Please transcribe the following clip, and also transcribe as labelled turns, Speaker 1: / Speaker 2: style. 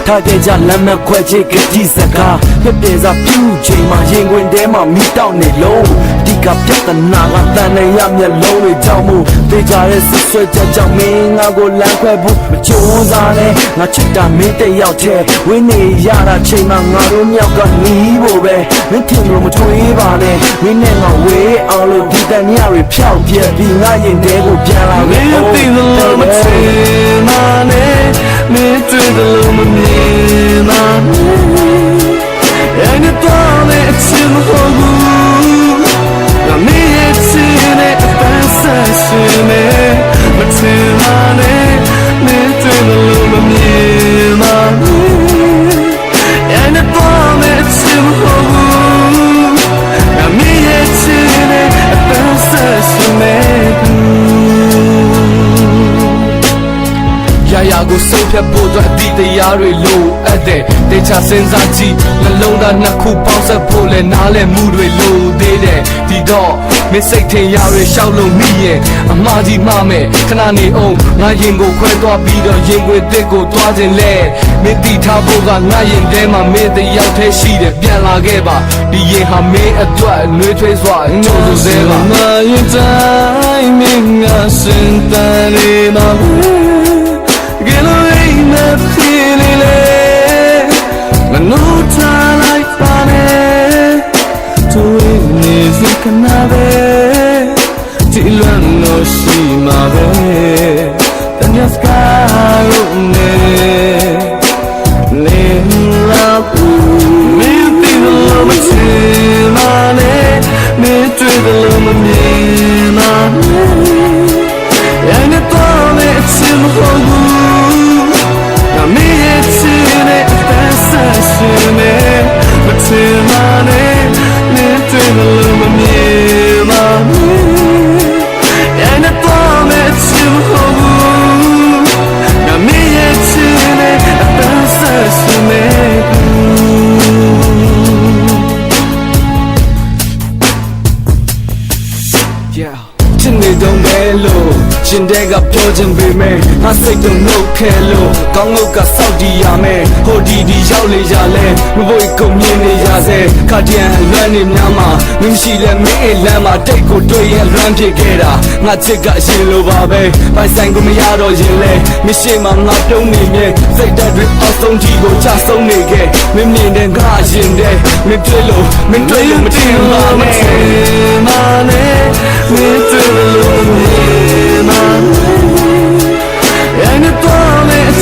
Speaker 1: 他给家人们快去给第三卡，别别在表情嘛，因为他嘛迷到你路，第个别的那个但那样面路里招募，对家人是睡在讲明啊个烂块布，就啥呢？我吃的没得要钱，为你呀那钱嘛我都鸟个你不呗，没听我们吹吧呢，为那个为熬了地的鸟儿飘撇，比我人得个变了个。没有对着我们吹嘛呢，没对着我们面。And you don't let him hold I made it in it Session But till I need to love me And you don't let him hold I made it in it Sessionရာကိုဆုံးဖြတ်ဖို့အတွက်အသည့်တရားတွေလိုအပ်တယ်တေချာစဉ်းစားကြည့်နှလုံးသားနှစ်ခုပေါင်းစပ်ဖို့လဲနားလည်မှုတွေလိုသေးတယ်ဒီတော့မင်းစိတ်ထင်ရရရှောက်လို့မိရင်အမှားကြီးမှမဲ့ခဏနေအောင်ငါရင်ကိုခွဲသွားပြီးတော့ရင်ခွေတစ်ကိုသွားခြင်းလဲမင်းတီထားဖို့ကငါရင်ထဲမှာမင်းတယောက်တည်းရှိတယ်ပြန်လာခဲ့ပါဒီရင်ဟာမင်းအတွက်နှွေးထွေးစွာကြိုးစိုးစေပါငါရင်တိုင်းမင်းငါစင်တန်နေမှာGet away, my feeling. I know time like fun. To win is a canave. Till I know she my way. Then your sky on me. Name love. Me feel the love of my me treat the love of me. And it's all it's in the whole Me it's in it, that's but till my name, to the love of me, and the bomb it's in home. Now me it's in it, that's Yeah. ချင်းနေတော့မဲလို့ရှင်တဲ့ကပြောချင်ပေမဲ့ငါစိတ်တော့နှုတ်ခဲလို့ကောင်းငုတ်ကစောက်တီးရမယ်ဟိုဒီရောက်လေကြလဲမဘွေကုန်မြင်နေရစေခါတည်းလွမ်းနေများမှာမရှိလဲမင်းအိလမ်းမှာတိတ်ကိုတွေ့ရင်လွမ်းဖြစ်ခဲ့တာငါချစ်ကအရင်လိုပါပဲပိုင်ဆိုင်ကိုမရတော့ရင်လဲမရှိမှငါပြုံးနေမြဲစိတ်ဓာတ်တွေအောက်ဆုံးကြီးကိုချဆုံးနေခဲ့မင်းမြင်တဲ့ငါရင်တဲ့မင်းတွေ့လို့မင်းတွေ့လို့မတင်ပါနဲ့မင်းတွေ့လို့And you don't let